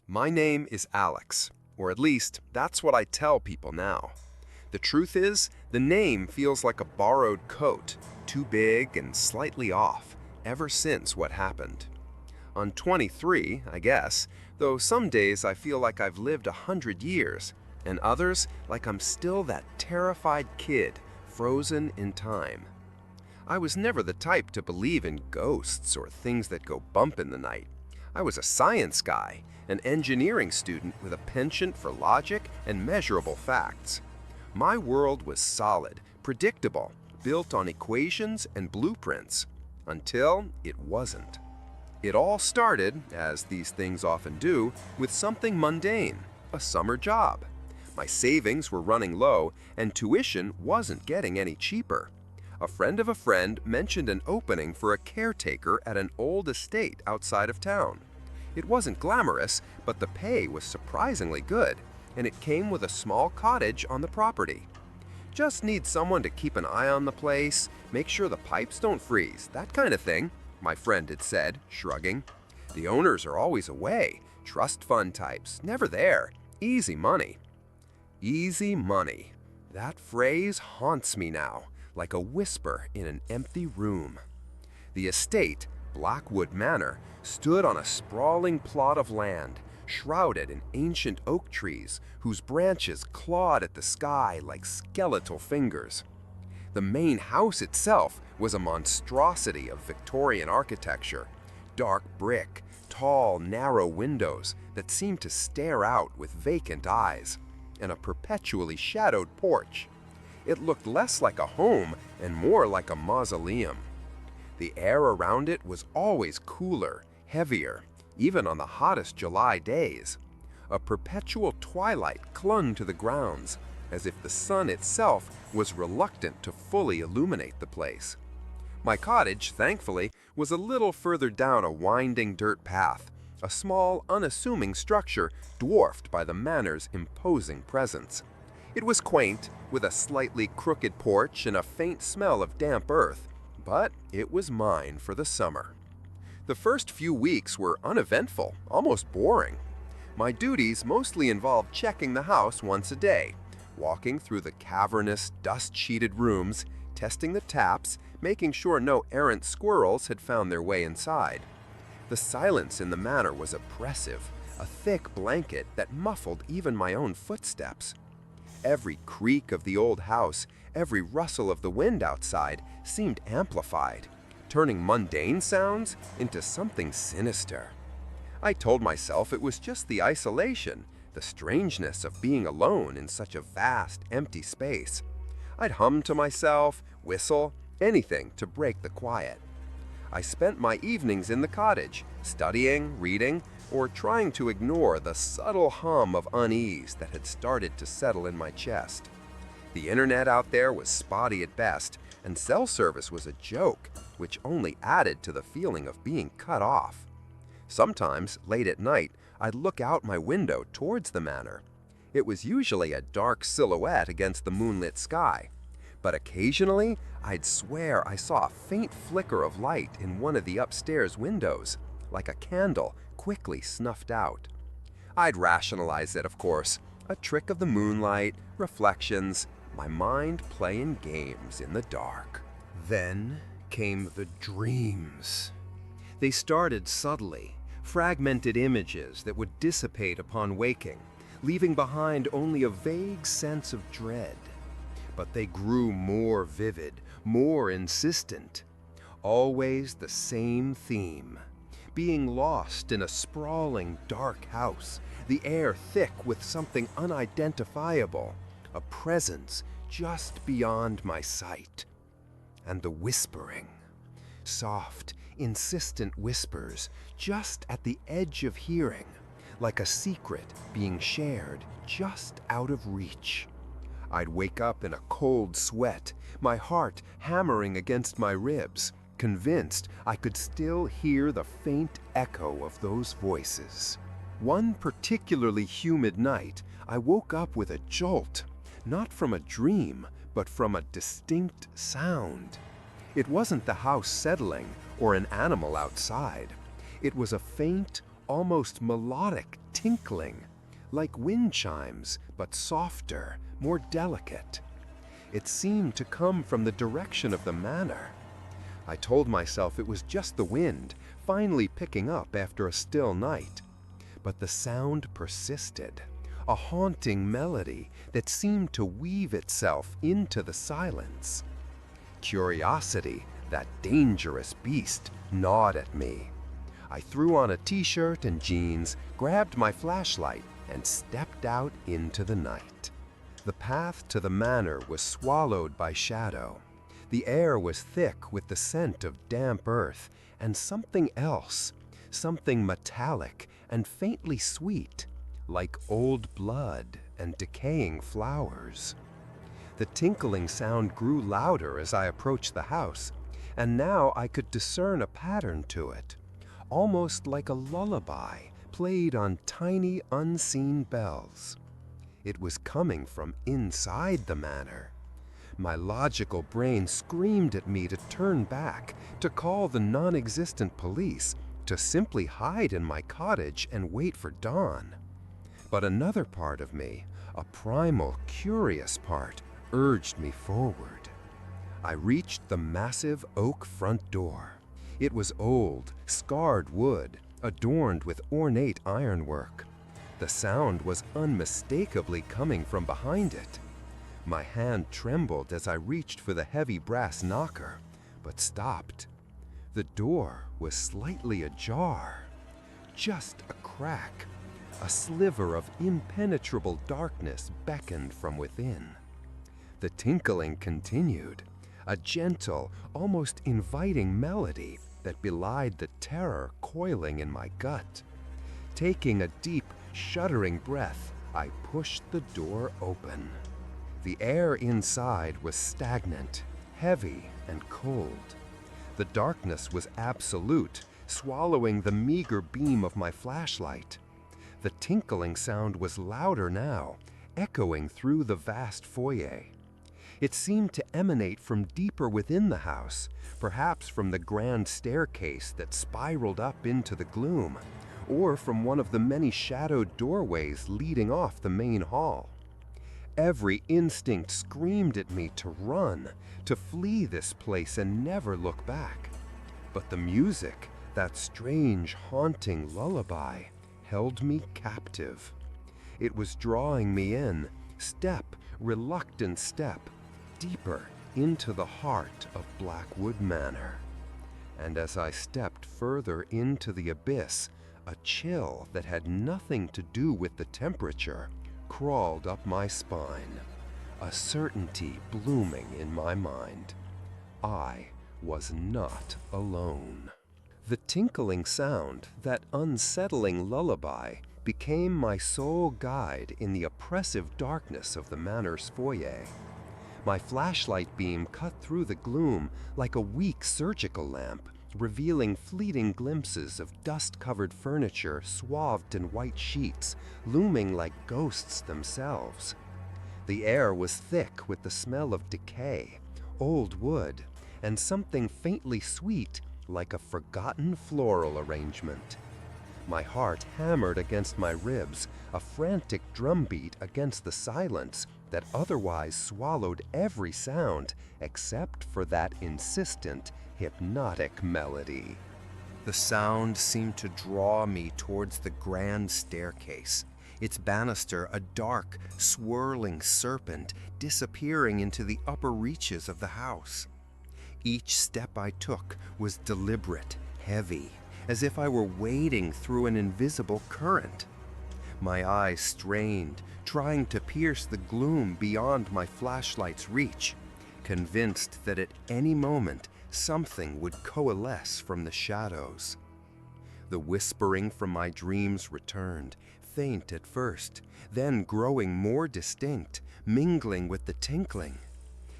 My name is Alex, or at least that's what I tell people now. The truth is, the name feels like a borrowed coat, too big and slightly off, ever since what happened. I'm 23, I guess, though some days I feel like I've lived 100 years, and others like I'm still that terrified kid, frozen in time. I was never the type to believe in ghosts or things that go bump in the night. I was a science guy, an engineering student with a penchant for logic and measurable facts. My world was solid, predictable, built on equations and blueprints, until it wasn't. It all started, as these things often do, with something mundane, a summer job. My savings were running low, and tuition wasn't getting any cheaper. A friend of a friend mentioned an opening for a caretaker at an old estate outside of town. It wasn't glamorous, but the pay was surprisingly good, and it came with a small cottage on the property. Just need someone to keep an eye on the place, make sure the pipes don't freeze, that kind of thing, my friend had said, shrugging. The owners are always away, trust fund types, never there, easy money. Easy money. That phrase haunts me now, like a whisper in an empty room. The estate, Blackwood Manor, stood on a sprawling plot of land, shrouded in ancient oak trees whose branches clawed at the sky like skeletal fingers. The main house itself was a monstrosity of Victorian architecture, dark brick, tall, narrow windows that seemed to stare out with vacant eyes, and a perpetually shadowed porch. It looked less like a home and more like a mausoleum. The air around it was always cooler, heavier, even on the hottest July days. A perpetual twilight clung to the grounds, as if the sun itself was reluctant to fully illuminate the place. My cottage, thankfully, was a little further down a winding dirt path, a small, unassuming structure dwarfed by the manor's imposing presence. It was quaint, with a slightly crooked porch and a faint smell of damp earth, but it was mine for the summer. The first few weeks were uneventful, almost boring. My duties mostly involved checking the house once a day, walking through the cavernous, dust-sheeted rooms, testing the taps, making sure no errant squirrels had found their way inside. The silence in the manor was oppressive, a thick blanket that muffled even my own footsteps. Every creak of the old house, every rustle of the wind outside seemed amplified, turning mundane sounds into something sinister. I told myself it was just the isolation, the strangeness of being alone in such a vast, empty space. I'd hum to myself, whistle, anything to break the quiet. I spent my evenings in the cottage, studying, reading, or trying to ignore the subtle hum of unease that had started to settle in my chest. The internet out there was spotty at best, and cell service was a joke, which only added to the feeling of being cut off. Sometimes, late at night, I'd look out my window towards the manor. It was usually a dark silhouette against the moonlit sky, but occasionally I'd swear I saw a faint flicker of light in one of the upstairs windows, like a candle quickly snuffed out. I'd rationalize it, of course, a trick of the moonlight, reflections, my mind playing games in the dark. Then came the dreams. They started subtly, fragmented images that would dissipate upon waking, leaving behind only a vague sense of dread. But they grew more vivid, more insistent. Always the same theme. Being lost in a sprawling, dark house, the air thick with something unidentifiable, a presence just beyond my sight. And the whispering. Soft, insistent whispers just at the edge of hearing, like a secret being shared just out of reach. I'd wake up in a cold sweat, my heart hammering against my ribs, convinced I could still hear the faint echo of those voices. One particularly humid night, I woke up with a jolt, not from a dream, but from a distinct sound. It wasn't the house settling or an animal outside. It was a faint, almost melodic tinkling, like wind chimes, but softer, more delicate. It seemed to come from the direction of the manor. I told myself it was just the wind, finally picking up after a still night. But the sound persisted, a haunting melody that seemed to weave itself into the silence. Curiosity, that dangerous beast, gnawed at me. I threw on a t-shirt and jeans, grabbed my flashlight, and stepped out into the night. The path to the manor was swallowed by shadow. The air was thick with the scent of damp earth and something else, something metallic and faintly sweet, like old blood and decaying flowers. The tinkling sound grew louder as I approached the house, and now I could discern a pattern to it, almost like a lullaby played on tiny unseen bells. It was coming from inside the manor. My logical brain screamed at me to turn back, to call the non-existent police, to simply hide in my cottage and wait for dawn. But another part of me, a primal, curious part, urged me forward. I reached the massive oak front door. It was old, scarred wood, adorned with ornate ironwork. The sound was unmistakably coming from behind it. My hand trembled as I reached for the heavy brass knocker, but stopped. The door was slightly ajar. Just a crack. A sliver of impenetrable darkness beckoned from within. The tinkling continued, a gentle, almost inviting melody that belied the terror coiling in my gut. Taking a deep, shuddering breath, I pushed the door open. The air inside was stagnant, heavy, and cold. The darkness was absolute, swallowing the meager beam of my flashlight. The tinkling sound was louder now, echoing through the vast foyer. It seemed to emanate from deeper within the house, perhaps from the grand staircase that spiraled up into the gloom, or from one of the many shadowed doorways leading off the main hall. Every instinct screamed at me to run, to flee this place and never look back. But the music, that strange, haunting lullaby, held me captive. It was drawing me in, step, reluctant step, deeper into the heart of Blackwood Manor. And as I stepped further into the abyss, a chill that had nothing to do with the temperature crawled up my spine, a certainty blooming in my mind. I was not alone. The tinkling sound, that unsettling lullaby, became my sole guide in the oppressive darkness of the manor's foyer. My flashlight beam cut through the gloom like a weak surgical lamp, revealing fleeting glimpses of dust-covered furniture swathed in white sheets, looming like ghosts themselves. The air was thick with the smell of decay, old wood, and something faintly sweet like a forgotten floral arrangement. My heart hammered against my ribs, a frantic drumbeat against the silence that otherwise swallowed every sound except for that insistent, hypnotic melody. The sound seemed to draw me towards the grand staircase, its banister a dark, swirling serpent disappearing into the upper reaches of the house. Each step I took was deliberate, heavy, as if I were wading through an invisible current. My eyes strained, trying to pierce the gloom beyond my flashlight's reach, convinced that at any moment something would coalesce from the shadows. The whispering from my dreams returned, faint at first, then growing more distinct, mingling with the tinkling.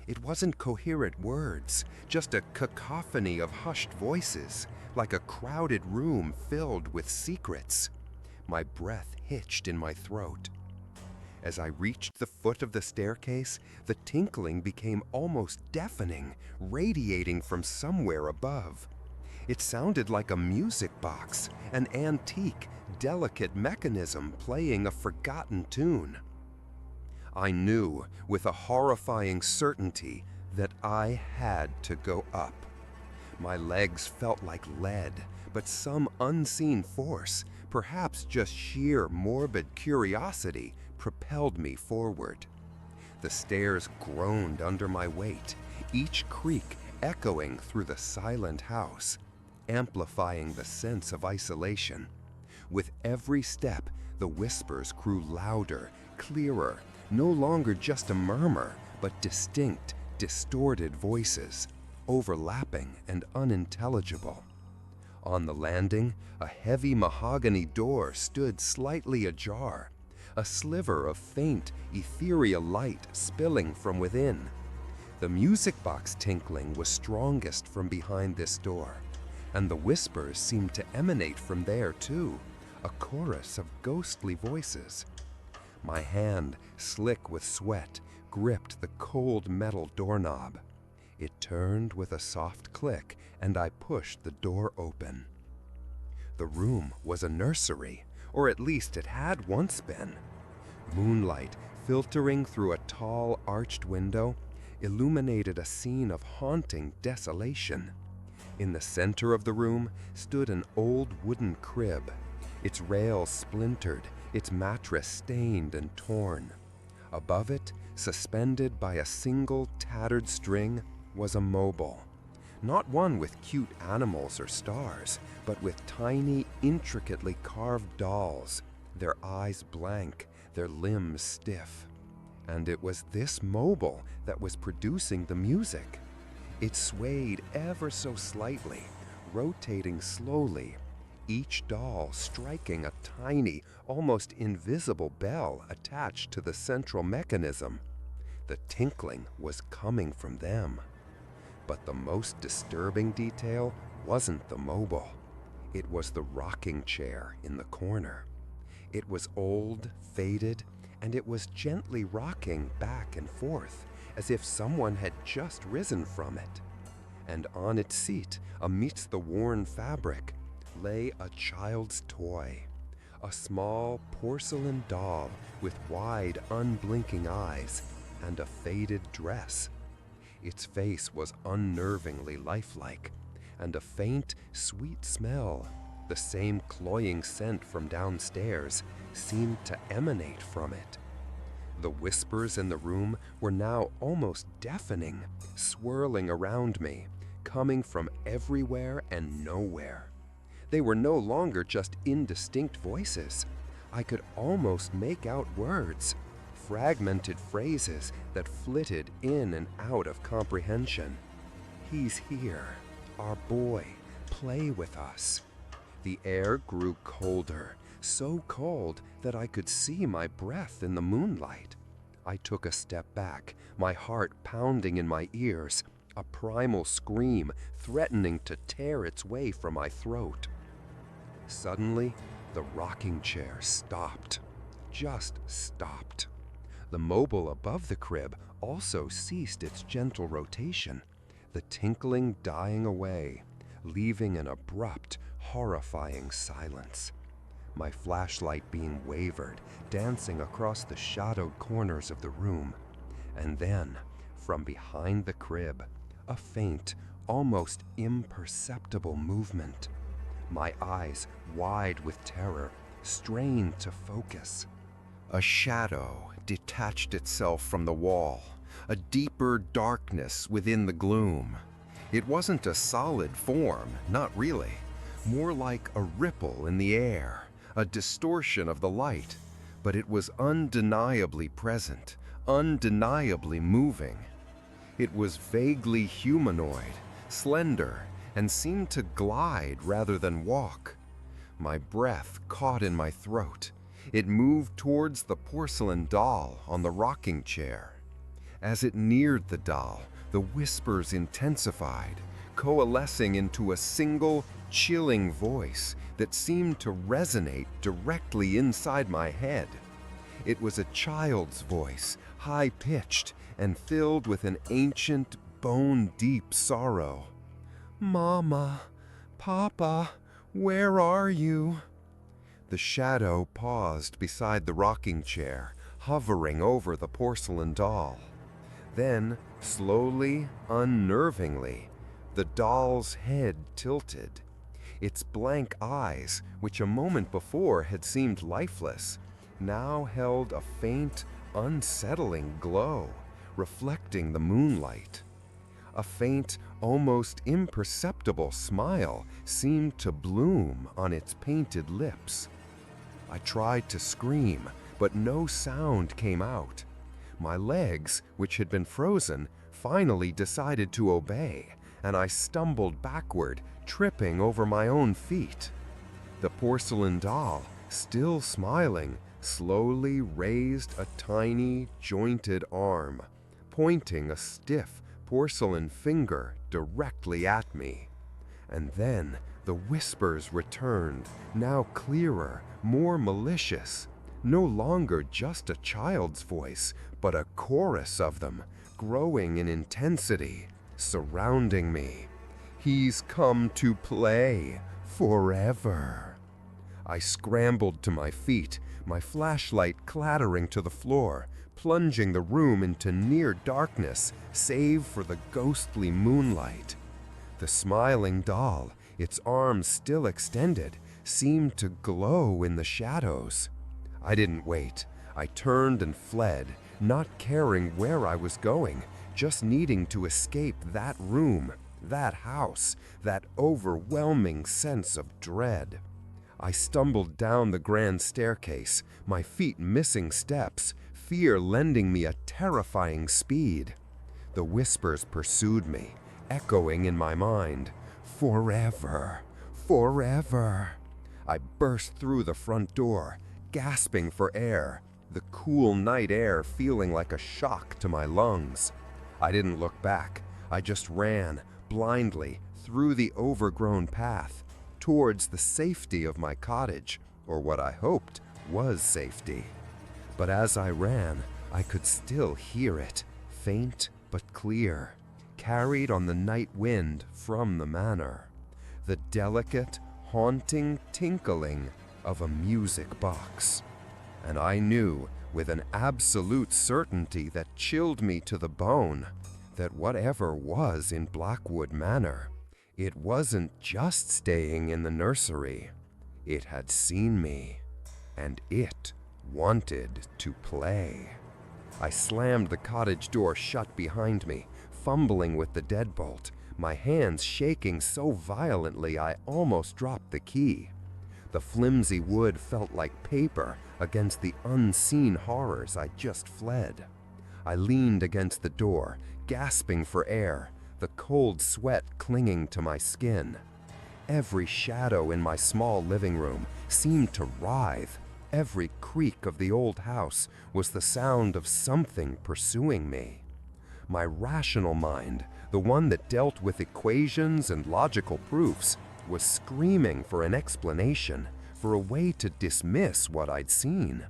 It wasn't coherent words, just a cacophony of hushed voices, like a crowded room filled with secrets. My breath hitched in my throat. As I reached the foot of the staircase, the tinkling became almost deafening, radiating from somewhere above. It sounded like a music box, an antique, delicate mechanism playing a forgotten tune. I knew with a horrifying certainty that I had to go up. My legs felt like lead, but some unseen force, perhaps just sheer morbid curiosity, propelled me forward. The stairs groaned under my weight, each creak echoing through the silent house, amplifying the sense of isolation. With every step, the whispers grew louder, clearer, no longer just a murmur, but distinct, distorted voices, overlapping and unintelligible. On the landing, a heavy mahogany door stood slightly ajar, a sliver of faint, ethereal light spilling from within. The music box tinkling was strongest from behind this door, and the whispers seemed to emanate from there too, a chorus of ghostly voices. My hand, slick with sweat, gripped the cold metal doorknob. It turned with a soft click, and I pushed the door open. The room was a nursery, or at least it had once been. Moonlight, filtering through a tall, arched window, illuminated a scene of haunting desolation. In the center of the room stood an old wooden crib, its rails splintered, its mattress stained and torn. Above it, suspended by a single tattered string, was a mobile. Not one with cute animals or stars, but with tiny, intricately carved dolls, their eyes blank, their limbs stiff. And it was this mobile that was producing the music. It swayed ever so slightly, rotating slowly, each doll striking a tiny, almost invisible bell attached to the central mechanism. The tinkling was coming from them. But the most disturbing detail wasn't the mobile. It was the rocking chair in the corner. It was old, faded, and it was gently rocking back and forth, as if someone had just risen from it. And on its seat, amidst the worn fabric, lay a child's toy, a small porcelain doll with wide, unblinking eyes and a faded dress. Its face was unnervingly lifelike, and a faint, sweet smell, the same cloying scent from downstairs, seemed to emanate from it. The whispers in the room were now almost deafening, swirling around me, coming from everywhere and nowhere. They were no longer just indistinct voices. I could almost make out words, fragmented phrases that flitted in and out of comprehension. "He's here. Our boy. Play with us." The air grew colder, so cold that I could see my breath in the moonlight. I took a step back, my heart pounding in my ears, a primal scream threatening to tear its way from my throat. Suddenly, the rocking chair stopped. Just stopped. The mobile above the crib also ceased its gentle rotation, the tinkling dying away, leaving an abrupt, horrifying silence. My flashlight beam wavered, dancing across the shadowed corners of the room. And then, from behind the crib, a faint, almost imperceptible movement. My eyes, wide with terror, strained to focus. A shadow detached itself from the wall, a deeper darkness within the gloom. It wasn't a solid form, not really. More like a ripple in the air, a distortion of the light. But it was undeniably present, undeniably moving. It was vaguely humanoid, slender, and seemed to glide rather than walk. My breath caught in my throat. It moved towards the porcelain doll on the rocking chair. As it neared the doll, the whispers intensified, coalescing into a single, chilling voice that seemed to resonate directly inside my head. It was a child's voice, high-pitched and filled with an ancient, bone-deep sorrow. "Mama, "Papa, where are you?" The shadow paused beside the rocking chair, hovering over the porcelain doll. Then, slowly, unnervingly, the doll's head tilted. Its blank eyes, which a moment before had seemed lifeless, now held a faint, unsettling glow, reflecting the moonlight. A faint, almost imperceptible smile seemed to bloom on its painted lips. I tried to scream, but no sound came out. My legs, which had been frozen, finally decided to obey, and I stumbled backward, tripping over my own feet. The porcelain doll, still smiling, slowly raised a tiny, jointed arm, pointing a stiff, porcelain finger directly at me. And then the whispers returned, now clearer, more malicious. No longer just a child's voice, but a chorus of them, growing in intensity, surrounding me. "He's come to play forever." I scrambled to my feet, my flashlight clattering to the floor, plunging the room into near darkness, save for the ghostly moonlight. The smiling doll, its arms still extended, seemed to glow in the shadows. I didn't wait. I turned and fled, not caring where I was going, just needing to escape that room, that house, that overwhelming sense of dread. I stumbled down the grand staircase, my feet missing steps, fear lending me a terrifying speed. The whispers pursued me, echoing in my mind, "Forever, forever." I burst through the front door, gasping for air, the cool night air feeling like a shock to my lungs. I didn't look back. I just ran, blindly, through the overgrown path, towards the safety of my cottage, or what I hoped was safety. But as I ran, I could still hear it, faint but clear, carried on the night wind from the manor. The delicate, haunting tinkling of a music box. And I knew, with an absolute certainty that chilled me to the bone, that whatever was in Blackwood Manor, it wasn't just staying in the nursery. It had seen me, and it wanted to play. I slammed the cottage door shut behind me, fumbling with the deadbolt, my hands shaking so violently I almost dropped the key. The flimsy wood felt like paper against the unseen horrors I just fled. I leaned against the door, gasping for air, the cold sweat clinging to my skin. Every shadow in my small living room seemed to writhe. Every creak of the old house was the sound of something pursuing me. My rational mind, the one that dealt with equations and logical proofs, was screaming for an explanation, for a way to dismiss what I'd seen.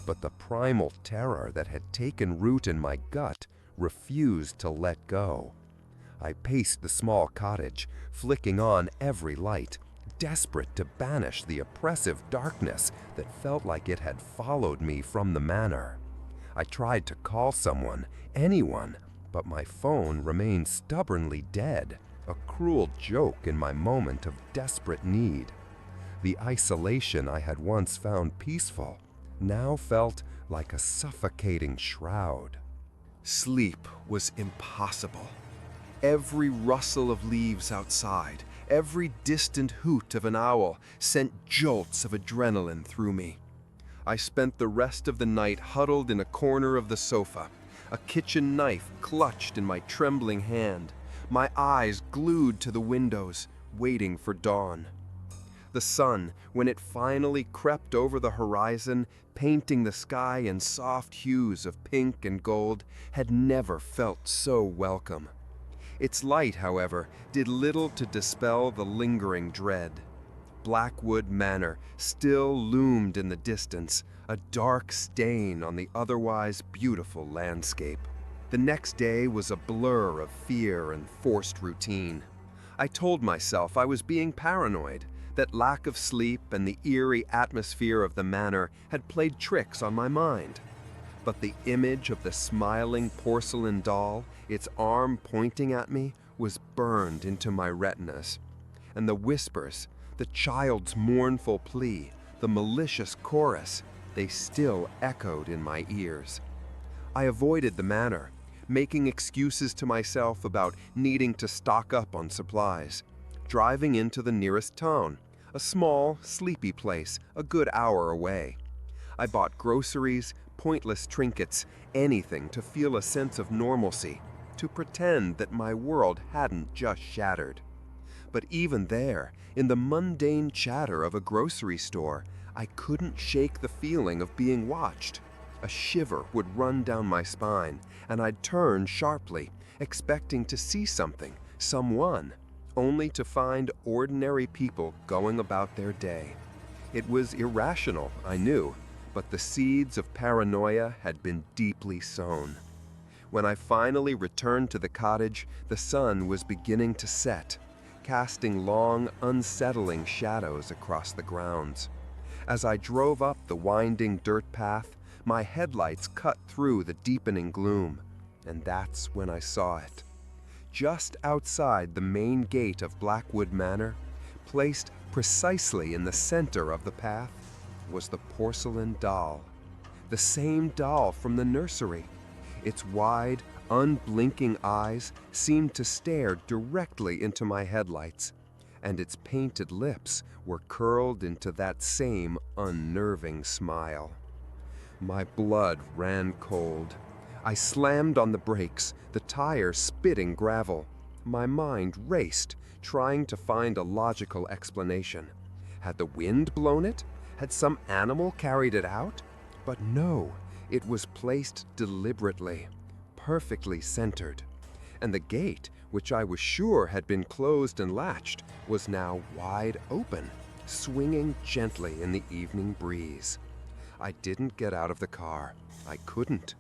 But the primal terror that had taken root in my gut refused to let go. I paced the small cottage, flicking on every light, desperate to banish the oppressive darkness that felt like it had followed me from the manor. I tried to call someone, anyone, but my phone remained stubbornly dead, a cruel joke in my moment of desperate need. The isolation I had once found peaceful now felt like a suffocating shroud. Sleep was impossible. Every rustle of leaves outside, every distant hoot of an owl sent jolts of adrenaline through me. I spent the rest of the night huddled in a corner of the sofa, a kitchen knife clutched in my trembling hand, my eyes glued to the windows, waiting for dawn. The sun, when it finally crept over the horizon, painting the sky in soft hues of pink and gold, had never felt so welcome. Its light, however, did little to dispel the lingering dread. Blackwood Manor still loomed in the distance, a dark stain on the otherwise beautiful landscape. The next day was a blur of fear and forced routine. I told myself I was being paranoid, that lack of sleep and the eerie atmosphere of the manor had played tricks on my mind. But the image of the smiling porcelain doll, its arm pointing at me, was burned into my retinas. And the whispers, the child's mournful plea, the malicious chorus, they still echoed in my ears. I avoided the manor, making excuses to myself about needing to stock up on supplies, driving into the nearest town, a small, sleepy place a good hour away. I bought groceries, pointless trinkets, anything to feel a sense of normalcy, to pretend that my world hadn't just shattered. But even there, in the mundane chatter of a grocery store, I couldn't shake the feeling of being watched. A shiver would run down my spine, and I'd turn sharply, expecting to see something, someone, only to find ordinary people going about their day. It was irrational, I knew, but the seeds of paranoia had been deeply sown. When I finally returned to the cottage, the sun was beginning to set, casting long, unsettling shadows across the grounds. As I drove up the winding dirt path, my headlights cut through the deepening gloom, and that's when I saw it. Just outside the main gate of Blackwood Manor, placed precisely in the center of the path, was the porcelain doll. The same doll from the nursery. Its wide, unblinking eyes seemed to stare directly into my headlights, and its painted lips were curled into that same unnerving smile. My blood ran cold. I slammed on the brakes, the tire spitting gravel. My mind raced, trying to find a logical explanation. Had the wind blown it? Had some animal carried it out? But no, it was placed deliberately, perfectly centered. And the gate, which I was sure had been closed and latched, was now wide open, swinging gently in the evening breeze. I didn't get out of the car. I couldn't.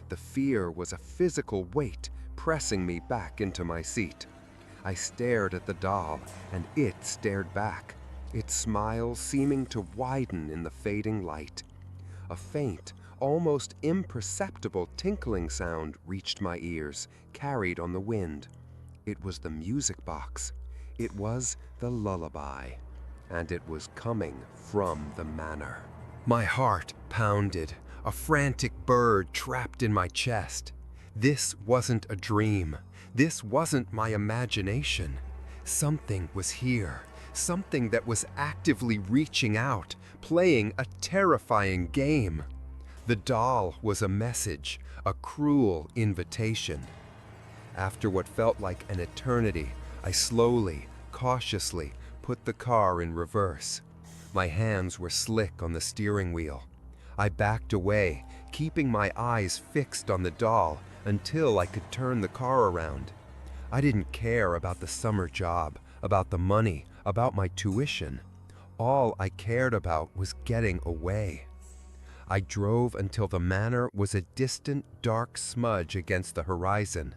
The fear was a physical weight pressing me back into my seat. I stared at the doll, and it stared back, its smile seeming to widen in the fading light. A faint, almost imperceptible tinkling sound reached my ears, carried on the wind. It was the music box. It was the lullaby, and it was coming from the manor. My heart pounded, a frantic bird trapped in my chest. This wasn't a dream. This wasn't my imagination. Something was here, something that was actively reaching out, playing a terrifying game. The doll was a message, a cruel invitation. After what felt like an eternity, I slowly, cautiously put the car in reverse. My hands were slick on the steering wheel. I backed away, keeping my eyes fixed on the doll until I could turn the car around. I didn't care about the summer job, about the money, about my tuition. All I cared about was getting away. I drove until the manor was a distant, dark smudge against the horizon,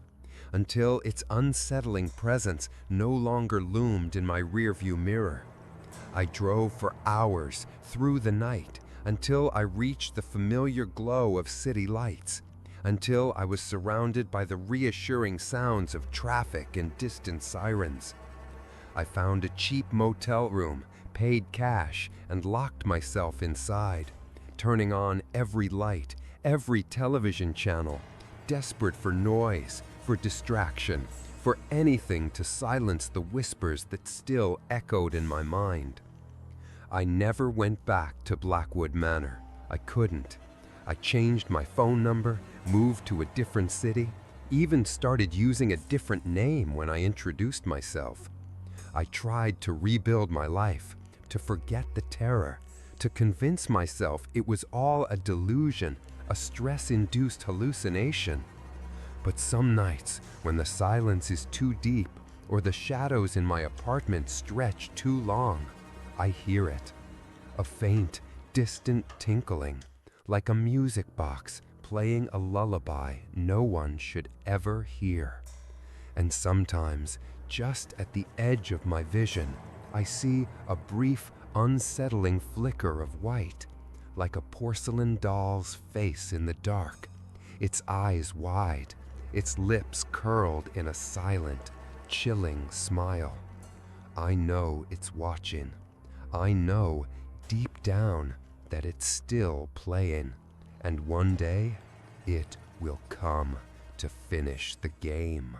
until its unsettling presence no longer loomed in my rearview mirror. I drove for hours through the night until I reached the familiar glow of city lights, until I was surrounded by the reassuring sounds of traffic and distant sirens. I found a cheap motel room, paid cash, and locked myself inside, turning on every light, every television channel, desperate for noise, for distraction, for anything to silence the whispers that still echoed in my mind. I never went back to Blackwood Manor. I couldn't. I changed my phone number, moved to a different city, even started using a different name when I introduced myself. I tried to rebuild my life, to forget the terror, to convince myself it was all a delusion, a stress-induced hallucination. But some nights, when the silence is too deep or the shadows in my apartment stretch too long, I hear it. A faint, distant tinkling, like a music box playing a lullaby no one should ever hear. And sometimes, just at the edge of my vision, I see a brief, unsettling flicker of white, like a porcelain doll's face in the dark, its eyes wide, its lips curled in a silent, chilling smile. I know it's watching. I know deep down that it's still playing, and one day it will come to finish the game.